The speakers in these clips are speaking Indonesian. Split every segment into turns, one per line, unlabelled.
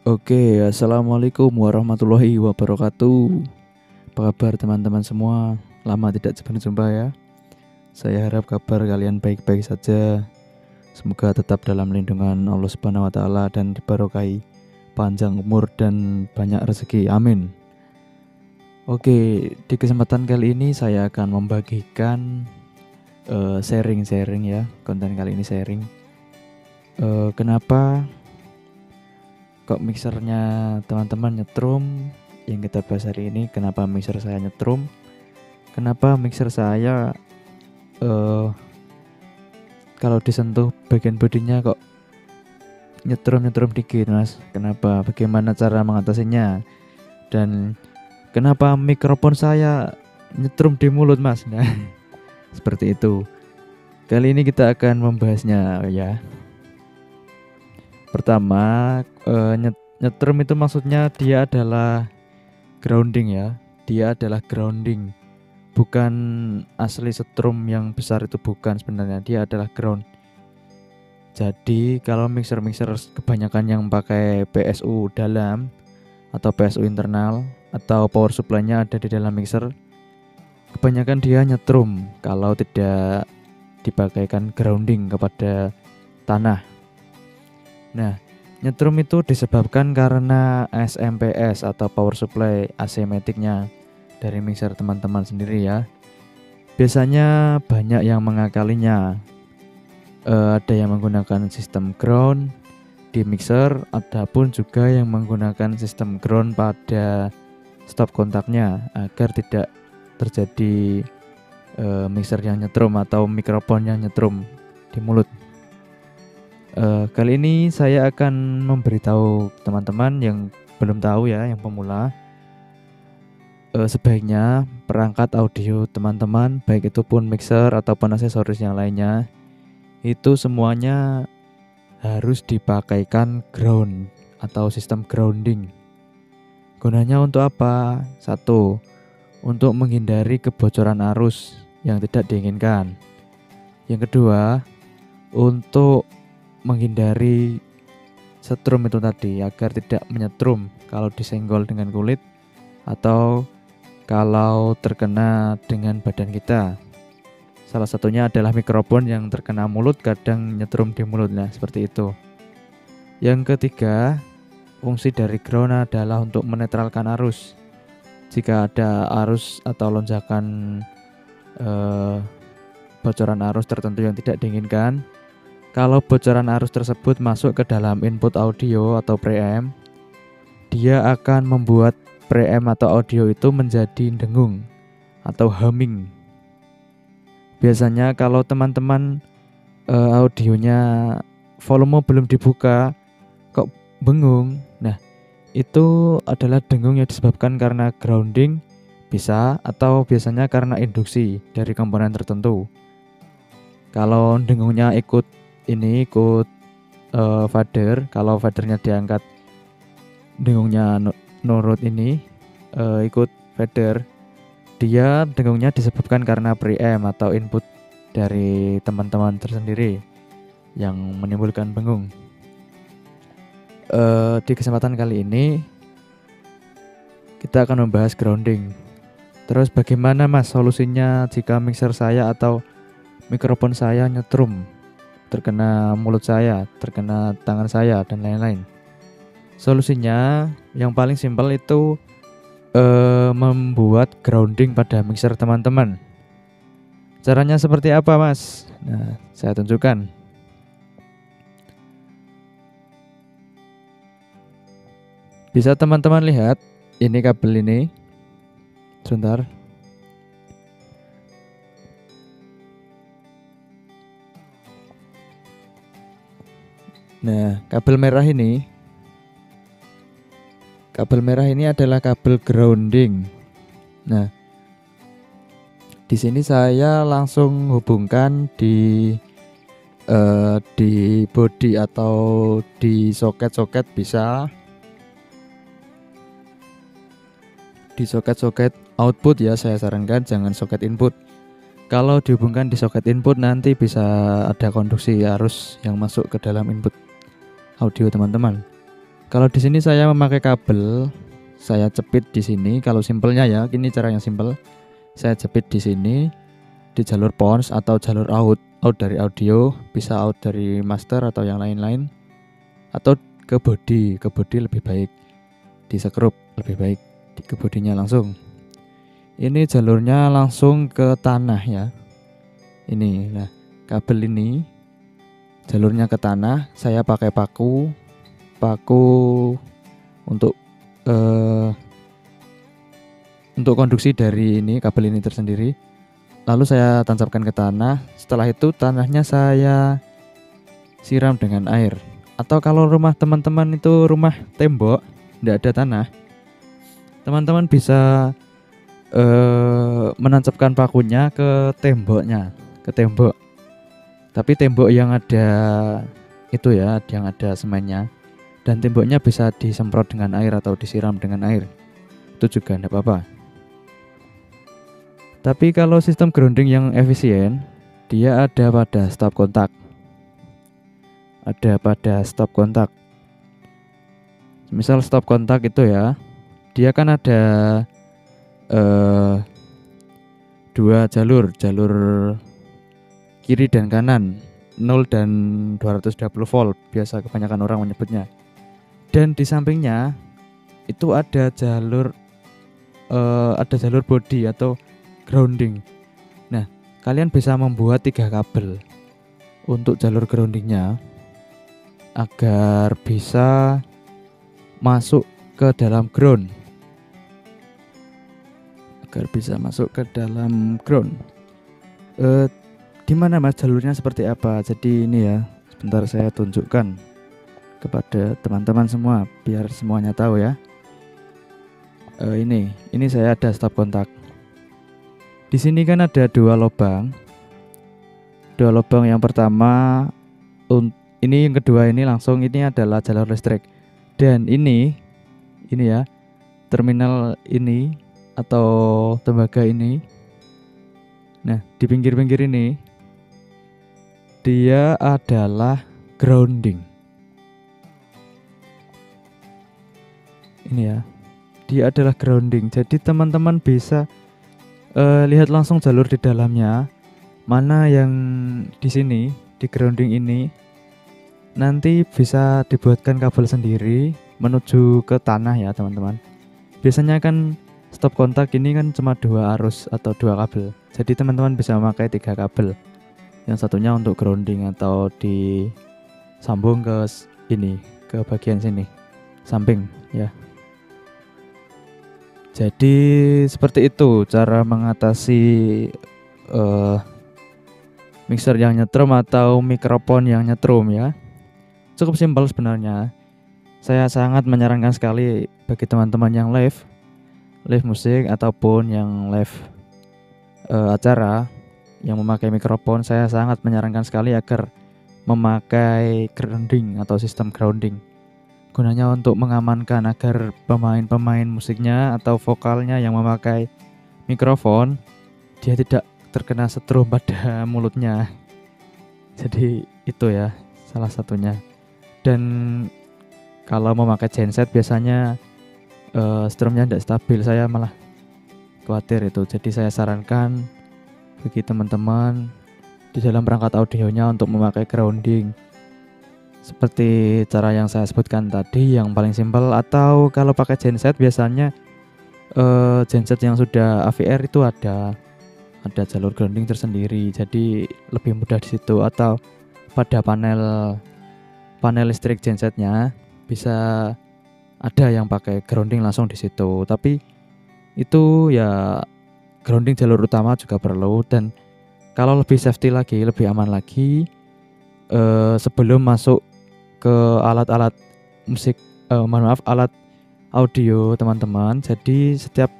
Oke, assalamualaikum warahmatullahi wabarakatuh. Apa kabar teman-teman semua? Lama tidak berjumpa ya. Saya harap kabar kalian baik-baik saja. Semoga tetap dalam lindungan Allah Subhanahu wa taala dan diberkahi panjang umur dan banyak rezeki. Amin. Oke, di kesempatan kali ini saya akan membagikan sharing-sharing ya. Konten kali ini sharing. Kenapa kok mixernya teman-teman nyetrum? Yang kita bahas hari ini, kenapa mixer saya nyetrum? Kenapa mixer saya kalau disentuh bagian bodinya kok nyetrum dikit, Mas? Kenapa? Bagaimana cara mengatasinya? Dan kenapa mikrofon saya nyetrum di mulut, Mas? Nah, seperti itu. Kali ini kita akan membahasnya ya. Pertama, nyetrum itu maksudnya dia adalah grounding ya. Dia adalah grounding. Bukan asli setrum yang besar itu, bukan sebenarnya. Dia adalah ground. Jadi kalau mixer-mixer kebanyakan yang pakai PSU dalam atau PSU internal atau power supply-nya ada di dalam mixer, kebanyakan dia nyetrum kalau tidak dipakaikan grounding kepada tanah. Nah, nyetrum itu disebabkan karena SMPS atau power supply asematiknya dari mixer teman-teman sendiri ya. Biasanya banyak yang mengakalinya. Ada yang menggunakan sistem ground di mixer, ada pun juga yang menggunakan sistem ground pada stop kontaknya agar tidak terjadi mixer yang nyetrum atau mikrofon yang nyetrum di mulut. Kali ini saya akan memberitahu teman-teman yang belum tahu ya, yang pemula, sebaiknya perangkat audio teman-teman, baik itu pun mixer ataupun aksesoris yang lainnya, itu semuanya harus dipakaikan ground atau sistem grounding. Gunanya untuk apa? Satu, untuk menghindari kebocoran arus yang tidak diinginkan. Yang kedua, untuk menghindari setrum itu tadi, agar tidak menyetrum kalau disenggol dengan kulit atau kalau terkena dengan badan kita. Salah satunya adalah mikrofon yang terkena mulut kadang nyetrum di mulut, nah seperti itu. Yang ketiga, fungsi dari ground adalah untuk menetralkan arus. Jika ada arus atau lonjakan bocoran arus tertentu yang tidak diinginkan, kalau bocoran arus tersebut masuk ke dalam input audio atau preamp, dia akan membuat preamp atau audio itu menjadi dengung atau humming. Biasanya kalau teman-teman audionya volume belum dibuka kok bengung, nah itu adalah dengung yang disebabkan karena grounding bisa, atau biasanya karena induksi dari komponen tertentu. Kalau dengungnya ikut fader, kalau fadernya diangkat dengungnya nurut ikut fader, dia dengungnya disebabkan karena preamp atau input dari teman-teman tersendiri yang menimbulkan bengung. Di kesempatan kali ini kita akan membahas grounding. Terus bagaimana Mas solusinya jika mixer saya atau mikrofon saya nyetrum, terkena mulut saya, terkena tangan saya, dan lain-lain? Solusinya yang paling simpel itu membuat grounding pada mixer teman-teman. Caranya seperti apa, Mas? Nah, saya tunjukkan. Bisa teman-teman lihat, ini kabel ini. Sebentar. Nah, kabel merah ini adalah kabel grounding. Nah, di sini saya langsung hubungkan di body atau di soket-soket bisa. Di soket-soket output ya, saya sarankan jangan soket input. Kalau dihubungkan di soket input nanti bisa ada konduksi arus yang masuk ke dalam input audio teman-teman. Kalau di sini saya memakai kabel, saya cepit di sini. Kalau simpelnya ya, ini cara yang simpel. Saya cepit di sini di jalur pons atau jalur out dari audio, bisa out dari master atau yang lain-lain, atau ke body lebih baik, di sekrup lebih baik, ke bodinya langsung. Ini jalurnya langsung ke tanah ya. Ini, nah kabel ini jalurnya ke tanah. Saya pakai paku untuk konduksi dari ini kabel ini tersendiri. Lalu saya tancapkan ke tanah. Setelah itu tanahnya saya siram dengan air. Atau kalau rumah teman-teman itu rumah tembok, tidak ada tanah, teman-teman bisa menancapkan pakunya ke temboknya, ke tembok. Tapi tembok yang ada itu ya, yang ada semennya, dan temboknya bisa disemprot dengan air atau disiram dengan air. Itu juga tidak apa-apa. Tapi kalau sistem grounding yang efisien, dia ada pada stop kontak. Ada pada stop kontak. Misal stop kontak itu ya, dia kan ada dua jalur kiri dan kanan, 0 dan 220 volt, biasa kebanyakan orang menyebutnya. Dan di sampingnya itu ada jalur body atau grounding. Nah, kalian bisa membuat 3 kabel untuk jalur groundingnya agar bisa masuk ke dalam ground. Di mana Mas jalurnya seperti apa? Jadi ini ya, sebentar saya tunjukkan kepada teman-teman semua biar semuanya tahu ya. Ini saya ada stop kontak. Di sini kan ada 2 lubang. 2 lubang yang pertama, ini yang kedua ini langsung ini adalah jalur listrik. Dan ini ya, terminal ini atau tembaga ini. Nah, di pinggir-pinggir ini dia adalah grounding. Ini ya, dia adalah grounding. Jadi teman-teman bisa lihat langsung jalur di dalamnya, mana yang di sini di grounding ini nanti bisa dibuatkan kabel sendiri menuju ke tanah ya teman-teman. Biasanya kan stop kontak ini kan cuma 2 arus atau 2 kabel. Jadi teman-teman bisa memakai 3 kabel. Yang satunya untuk grounding atau disambung ke ini, ke bagian sini, samping ya. Jadi seperti itu cara mengatasi mixer yang nyetrum atau mikrofon yang nyetrum ya. Cukup simpel sebenarnya. Saya sangat menyarankan sekali bagi teman-teman yang live musik ataupun yang live acara yang memakai mikrofon, saya sangat menyarankan sekali agar memakai grounding atau sistem grounding. Gunanya untuk mengamankan agar pemain-pemain musiknya atau vokalnya yang memakai mikrofon dia tidak terkena setrum pada mulutnya. Jadi itu ya salah satunya. Dan kalau memakai genset biasanya strumnya tidak stabil, saya malah khawatir itu. Jadi saya sarankan bagi teman-teman di dalam perangkat audionya untuk memakai grounding seperti cara yang saya sebutkan tadi, yang paling simpel. Atau kalau pakai genset biasanya genset yang sudah AVR itu ada jalur grounding tersendiri, jadi lebih mudah di situ. Atau pada panel listrik gensetnya bisa ada yang pakai grounding langsung di situ. Tapi itu ya grounding jalur utama juga perlu. Dan kalau lebih safety lagi, lebih aman lagi, sebelum masuk ke alat-alat musik, alat audio teman-teman, jadi setiap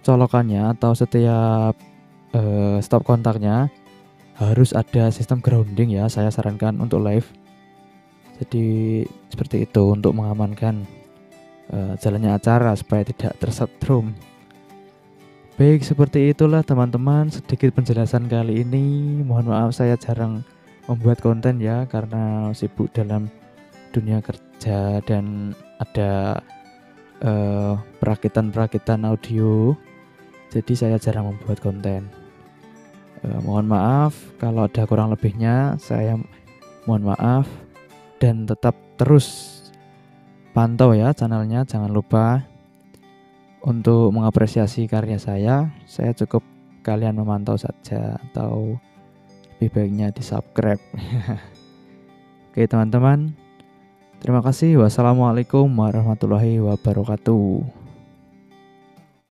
colokannya atau setiap stop kontaknya harus ada sistem grounding ya, saya sarankan untuk live. Jadi seperti itu untuk mengamankan jalannya acara supaya tidak tersetrum. Baik, seperti itulah teman-teman sedikit penjelasan kali ini. Mohon maaf saya jarang membuat konten ya, karena sibuk dalam dunia kerja dan ada perakitan audio, jadi saya jarang membuat konten. Mohon maaf kalau ada kurang lebihnya, saya mohon maaf, dan tetap terus pantau ya channelnya. Jangan lupa untuk mengapresiasi karya saya cukup kalian memantau saja, atau lebih baiknya di subscribe. Oke teman-teman, terima kasih. Wassalamualaikum warahmatullahi wabarakatuh.